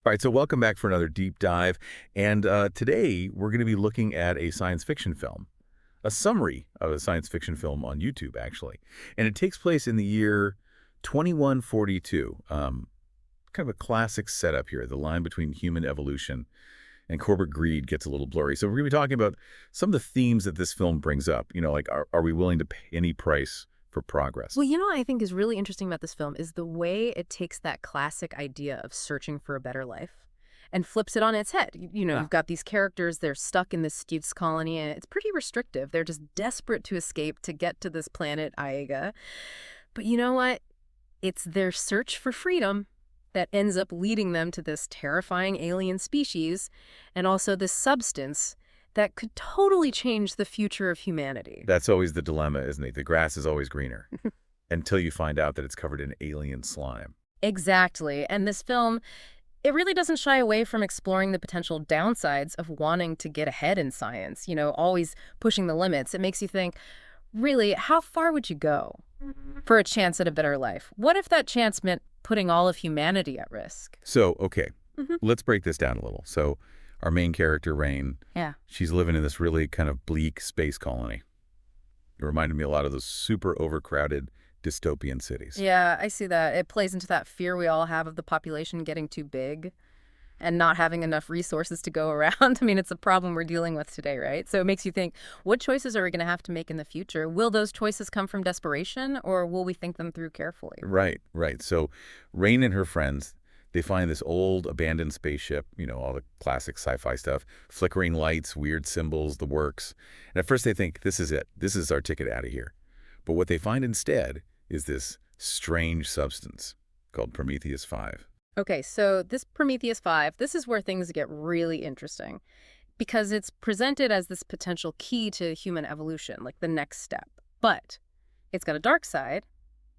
All right, so welcome back for another deep dive. And today we're going to be looking at a science fiction film, a summary of a science fiction film on YouTube, actually. And it takes place in the year 2142. Kind of a classic setup here. The line between human evolution and corporate greed gets a little blurry. So we're going to be talking about some of the themes that this film brings up. Like are we willing to pay any price for progress? Well, what I think is really interesting about this film is the way it takes that classic idea of searching for a better life and flips it on its head. Yeah. You've got these characters, they're stuck in this Steve's colony, and it's pretty restrictive. They're just desperate to escape to get to this planet, Aiga. But you know what? It's their search for freedom that ends up leading them to this terrifying alien species and also this substance that could totally change the future of humanity. That's always the dilemma, isn't it? The grass is always greener until you find out that it's covered in alien slime. Exactly. And this film, it really doesn't shy away from exploring the potential downsides of wanting to get ahead in science, always pushing the limits. It makes you think, really, how far would you go for a chance at a better life? What if that chance meant putting all of humanity at risk? So, okay, Hmm. let's break this down a little. So our main character, Rain, Yeah. she's living in this really kind of bleak space colony. It reminded me a lot of those super overcrowded dystopian cities. Yeah, I see that. It plays into that fear we all have of the population getting too big and not having enough resources to go around. I mean, it's a problem we're dealing with today, right? So it makes you think, what choices are we going to have to make in the future? Will those choices come from desperation, or will we think them through carefully? Right, right. So Rain and her friends, they find this old abandoned spaceship, all the classic sci-fi stuff, flickering lights, weird symbols, the works. And at first they think, this is it. This is our ticket out of here. But what they find instead is this strange substance called Prometheus 5. Okay, so this Prometheus 5, this is where things get really interesting because it's presented as this potential key to human evolution, like the next step. But it's got a dark side.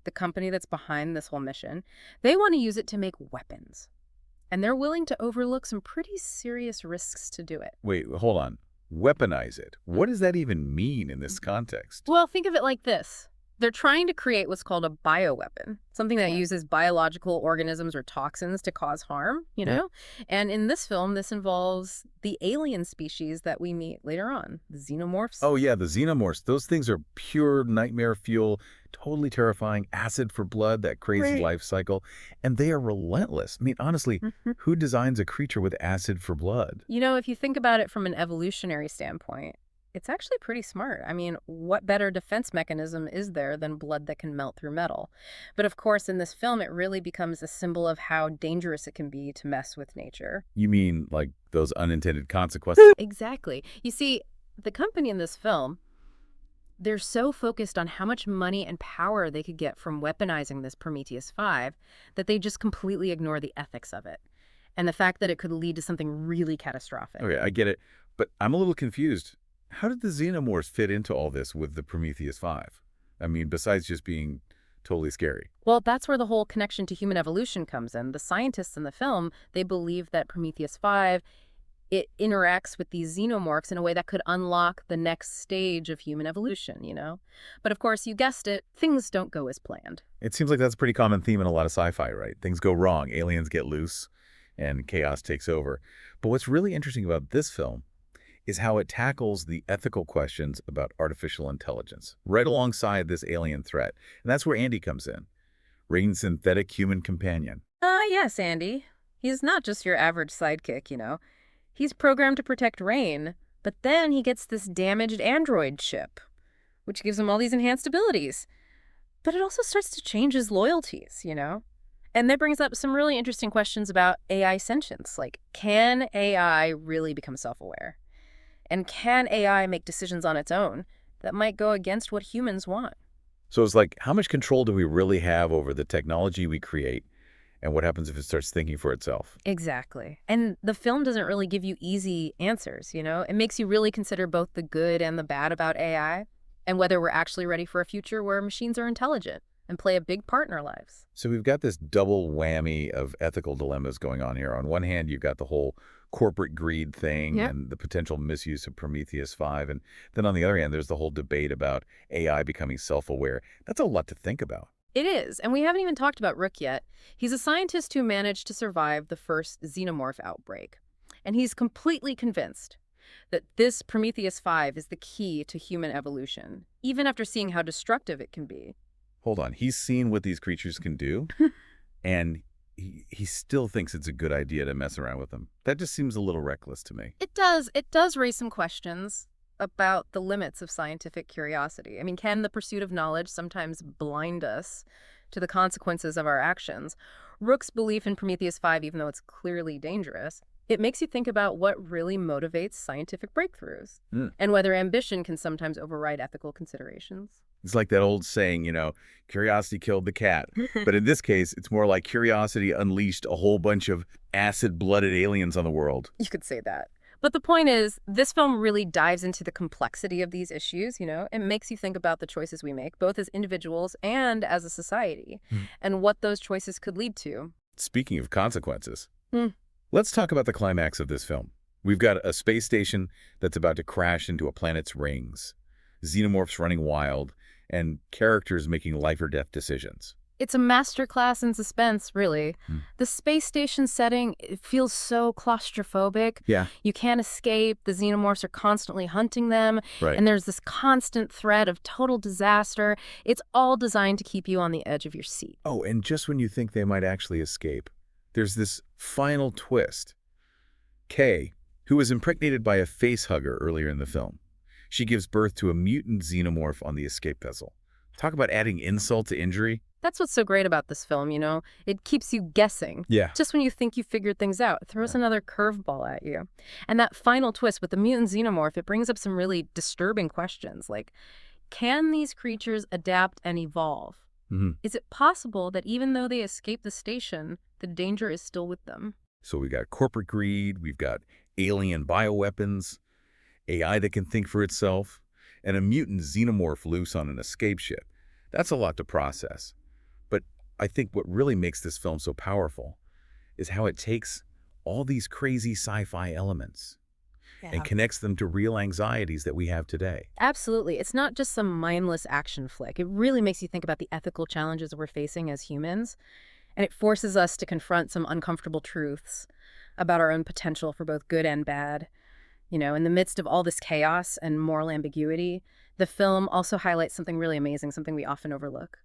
The company that's behind this whole mission, they want to use it to make weapons. And they're willing to overlook some pretty serious risks to do it. Wait, hold on. Weaponize it. What does that even mean in this context? Well, think of it like this. They're trying to create what's called a bioweapon, something that uses biological organisms or toxins to cause harm, you Yeah. know? And in this film, this involves the alien species that we meet later on, the xenomorphs. Oh, yeah, the xenomorphs. Those things are pure nightmare fuel, totally terrifying, acid for blood, that crazy Right. life cycle. And they are relentless. I mean, honestly, Mhm. who designs a creature with acid for blood? If you think about it from an evolutionary standpoint, it's actually pretty smart. I mean, what better defense mechanism is there than blood that can melt through metal? But of course, in this film, it really becomes a symbol of how dangerous it can be to mess with nature. You mean like those unintended consequences? Exactly. You see, the company in this film, they're so focused on how much money and power they could get from weaponizing this Prometheus 5 that they just completely ignore the ethics of it and the fact that it could lead to something really catastrophic. Okay, I get it. But I'm a little confused. How did the xenomorphs fit into all this with the Prometheus 5? I mean, besides just being totally scary. Well, that's where the whole connection to human evolution comes in. The scientists in the film, they believe that Prometheus 5, it interacts with these xenomorphs in a way that could unlock the next stage of human evolution. But of course, you guessed it, things don't go as planned. It seems like that's a pretty common theme in a lot of sci-fi, right? Things go wrong, aliens get loose, and chaos takes over. But what's really interesting about this film is how it tackles the ethical questions about artificial intelligence, right alongside this alien threat. And that's where Andy comes in, Rain's synthetic human companion. Yes, Andy. He's not just your average sidekick. He's programmed to protect Rain, but then he gets this damaged android chip, which gives him all these enhanced abilities. But it also starts to change his loyalties. And that brings up some really interesting questions about AI sentience. Like, can AI really become self-aware? And can AI make decisions on its own that might go against what humans want? So it's like, how much control do we really have over the technology we create, and what happens if it starts thinking for itself? Exactly. And the film doesn't really give you easy answers. It makes you really consider both the good and the bad about AI and whether we're actually ready for a future where machines are intelligent and play a big part in our lives. So we've got this double whammy of ethical dilemmas going on here. On one hand, you've got the whole corporate greed thing Yeah. and the potential misuse of Prometheus 5. And then on the other hand, there's the whole debate about AI becoming self-aware. That's a lot to think about. It is, and we haven't even talked about Rook yet. He's a scientist who managed to survive the first xenomorph outbreak. And he's completely convinced that this Prometheus 5 is the key to human evolution, even after seeing how destructive it can be. Hold on, he's seen what these creatures can do, and he still thinks it's a good idea to mess around with them. That just seems a little reckless to me. It does. It does raise some questions about the limits of scientific curiosity. I mean, can the pursuit of knowledge sometimes blind us to the consequences of our actions? Rook's belief in Prometheus 5, even though it's clearly dangerous, it makes you think about what really motivates scientific breakthroughs Mm. and whether ambition can sometimes override ethical considerations. It's like that old saying, curiosity killed the cat. But in this case, it's more like curiosity unleashed a whole bunch of acid-blooded aliens on the world. You could say that. But the point is, this film really dives into the complexity of these issues, It makes you think about the choices we make, both as individuals and as a society, and what those choices could lead to. Speaking of consequences, Hmm. let's talk about the climax of this film. We've got a space station that's about to crash into a planet's rings, xenomorphs running wild, and characters making life or death decisions. It's a masterclass in suspense, really. The space station setting, it feels so claustrophobic. Yeah. You can't escape. The xenomorphs are constantly hunting them. Right. And there's this constant threat of total disaster. It's all designed to keep you on the edge of your seat. Oh, and just when you think they might actually escape, there's this final twist. Kay, who was impregnated by a facehugger earlier in the film, she gives birth to a mutant xenomorph on the escape vessel. Talk about adding insult to injury. That's what's so great about this film, It keeps you guessing. Yeah. Just when you think you figured things out, it throws another curveball at you. And that final twist with the mutant xenomorph, it brings up some really disturbing questions, like, can these creatures adapt and evolve? Is it possible that even though they escape the station, the danger is still with them? So we've got corporate greed, we've got alien bioweapons, AI that can think for itself, and a mutant xenomorph loose on an escape ship. That's a lot to process. But I think what really makes this film so powerful is how it takes all these crazy sci-fi elements and connects them to real anxieties that we have today. Absolutely. It's not just some mindless action flick. It really makes you think about the ethical challenges we're facing as humans, and it forces us to confront some uncomfortable truths about our own potential for both good and bad. In the midst of all this chaos and moral ambiguity, the film also highlights something really amazing, something we often overlook.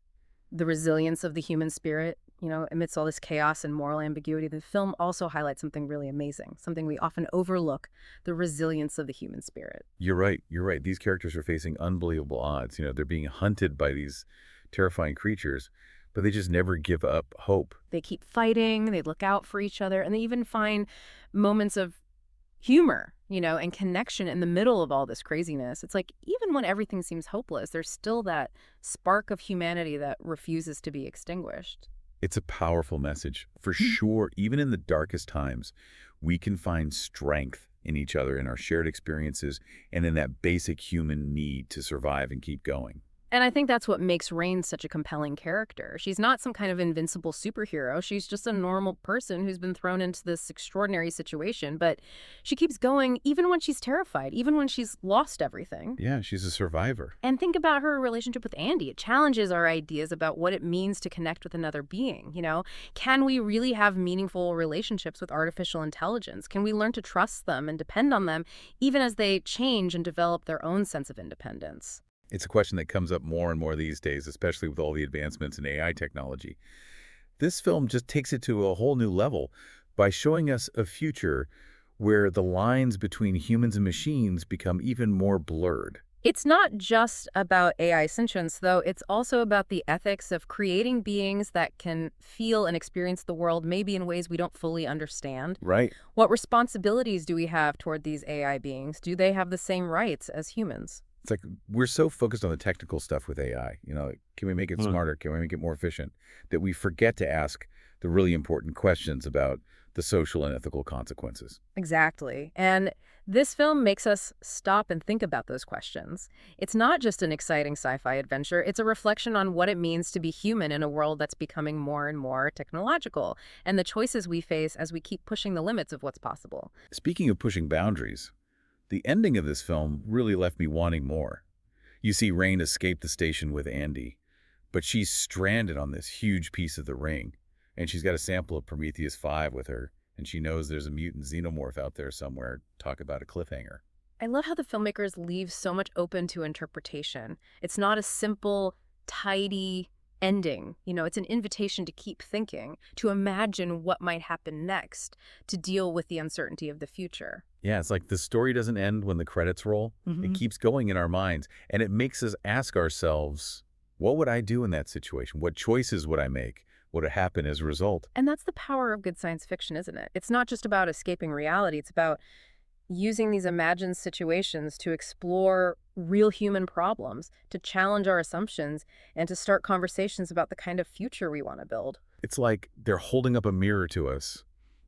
The resilience of the human spirit, amidst all this chaos and moral ambiguity, the film also highlights something really amazing, something we often overlook, the resilience of the human spirit. You're right. These characters are facing unbelievable odds. They're being hunted by these terrifying creatures, but they just never give up hope. They keep fighting, they look out for each other, and they even find moments of humor, and connection in the middle of all this craziness. It's like, even when everything seems hopeless, there's still that spark of humanity that refuses to be extinguished. It's a powerful message. For sure, even in the darkest times, we can find strength in each other, in our shared experiences, and in that basic human need to survive and keep going. And I think that's what makes Rain such a compelling character. She's not some kind of invincible superhero. She's just a normal person who's been thrown into this extraordinary situation. But she keeps going even when she's terrified, even when she's lost everything. Yeah, she's a survivor. And think about her relationship with Andy. It challenges our ideas about what it means to connect with another being. Can we really have meaningful relationships with artificial intelligence? Can we learn to trust them and depend on them even as they change and develop their own sense of independence? It's a question that comes up more and more these days, especially with all the advancements in AI technology. This film just takes it to a whole new level by showing us a future where the lines between humans and machines become even more blurred. It's not just about AI sentience, though. It's also about the ethics of creating beings that can feel and experience the world maybe in ways we don't fully understand. Right. What responsibilities do we have toward these AI beings? Do they have the same rights as humans? It's like we're so focused on the technical stuff with AI. Can we make it smarter? Can we make it more efficient? That we forget to ask the really important questions about the social and ethical consequences. Exactly. And this film makes us stop and think about those questions. It's not just an exciting sci-fi adventure. It's a reflection on what it means to be human in a world that's becoming more and more technological, and the choices we face as we keep pushing the limits of what's possible. Speaking of pushing boundaries, the ending of this film really left me wanting more. You see Rain escape the station with Andy, But she's stranded on this huge piece of the ring, and she's got a sample of Prometheus 5 with her, and she knows there's a mutant xenomorph out there somewhere. Talk about a cliffhanger. I love how the filmmakers leave so much open to interpretation. It's not a simple, tidy ending. It's an invitation to keep thinking, to imagine what might happen next, to deal with the uncertainty of the future. Yeah, it's like the story doesn't end when the credits roll. It Hmm. keeps going in our minds, and it makes us ask ourselves, what would I do in that situation? What choices would I make? What would happen as a result? And that's the power of good science fiction, isn't it? It's not just about escaping reality. It's about using these imagined situations to explore real human problems, to challenge our assumptions, and to start conversations about the kind of future we want to build. It's like they're holding up a mirror to us,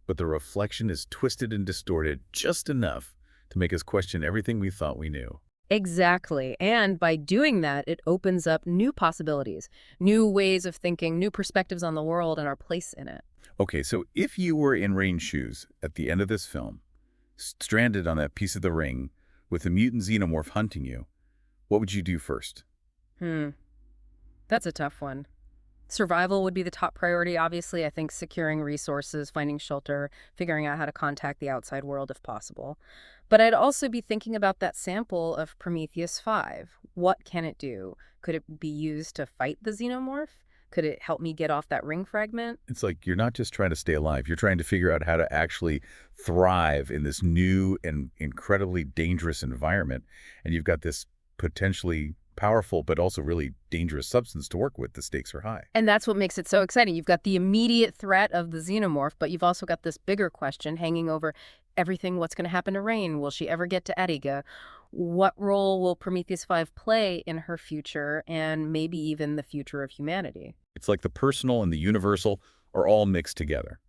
but the reflection is twisted and distorted just enough to make us question everything we thought we knew. Exactly. And by doing that, it opens up new possibilities, new ways of thinking, new perspectives on the world and our place in it. Okay, so if you were in Rain's shoes at the end of this film, stranded on that piece of the ring with a mutant xenomorph hunting you, what would you do first? Hmm. That's a tough one. Survival would be the top priority, obviously. I think securing resources, finding shelter, figuring out how to contact the outside world if possible. But I'd also be thinking about that sample of Prometheus 5. What can it do? Could it be used to fight the xenomorph? Could it help me get off that ring fragment? It's like you're not just trying to stay alive, you're trying to figure out how to actually thrive in this new and incredibly dangerous environment. And you've got this potentially powerful but also really dangerous substance to work with. The stakes are high. And that's what makes it so exciting. You've got the immediate threat of the xenomorph, but you've also got this bigger question hanging over everything. What's going to happen to Rain? Will she ever get to Ediga? What role will Prometheus 5 play in her future and maybe even the future of humanity? It's like the personal and the universal are all mixed together.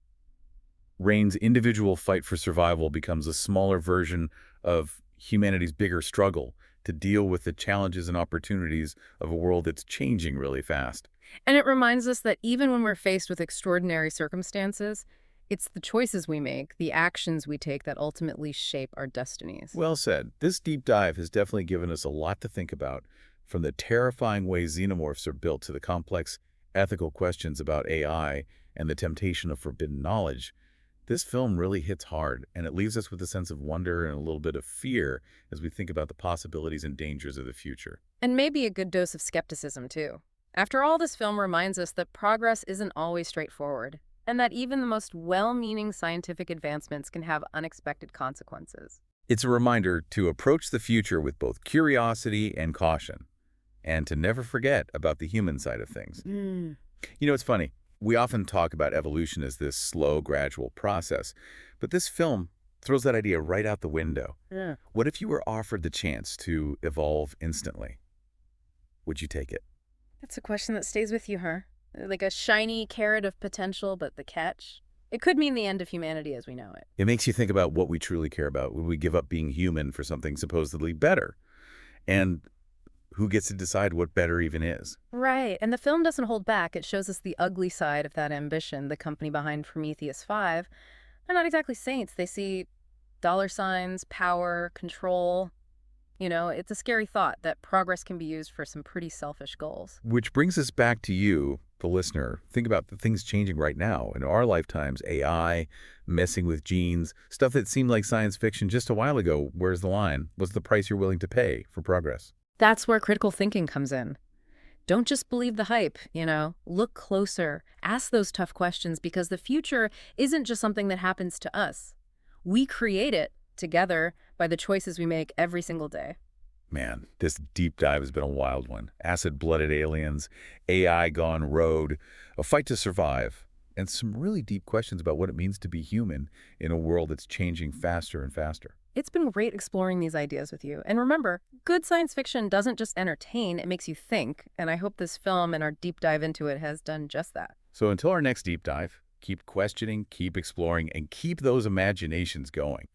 Rain's individual fight for survival becomes a smaller version of humanity's bigger struggle to deal with the challenges and opportunities of a world that's changing really fast. And it reminds us that even when we're faced with extraordinary circumstances, it's the choices we make, the actions we take that ultimately shape our destinies. Well said. This deep dive has definitely given us a lot to think about, from the terrifying ways xenomorphs are built to the complex ethical questions about AI and the temptation of forbidden knowledge. This film really hits hard, and it leaves us with a sense of wonder and a little bit of fear as we think about the possibilities and dangers of the future. And maybe a good dose of skepticism, too. After all, this film reminds us that progress isn't always straightforward, and that even the most well-meaning scientific advancements can have unexpected consequences. It's a reminder to approach the future with both curiosity and caution, and to never forget about the human side of things. It's funny. We often talk about evolution as this slow, gradual process, but this film throws that idea right out the window. Yeah. What if you were offered the chance to evolve instantly? Would you take it? That's a question that stays with you, huh? Like a shiny carrot of potential, but the catch? It could mean the end of humanity as we know it. It makes you think about what we truly care about. Would we give up being human for something supposedly better? And who gets to decide what better even is? Right, and the film doesn't hold back. It shows us the ugly side of that ambition. The company behind Prometheus 5, they're not exactly saints. They see dollar signs, power, control. It's a scary thought that progress can be used for some pretty selfish goals. Which brings us back to you, the listener. Think about the things changing right now in our lifetimes. AI, messing with genes, stuff that seemed like science fiction just a while ago. Where's the line? What's the price you're willing to pay for progress? That's where critical thinking comes in. Don't just believe the hype, Look closer. Ask those tough questions because the future isn't just something that happens to us. We create it together by the choices we make every single day. Man, this deep dive has been a wild one. Acid-blooded aliens, AI gone rogue, a fight to survive, and some really deep questions about what it means to be human in a world that's changing faster and faster. It's been great exploring these ideas with you. And remember, good science fiction doesn't just entertain, it makes you think. And I hope this film and our deep dive into it has done just that. So until our next deep dive, keep questioning, keep exploring, and keep those imaginations going.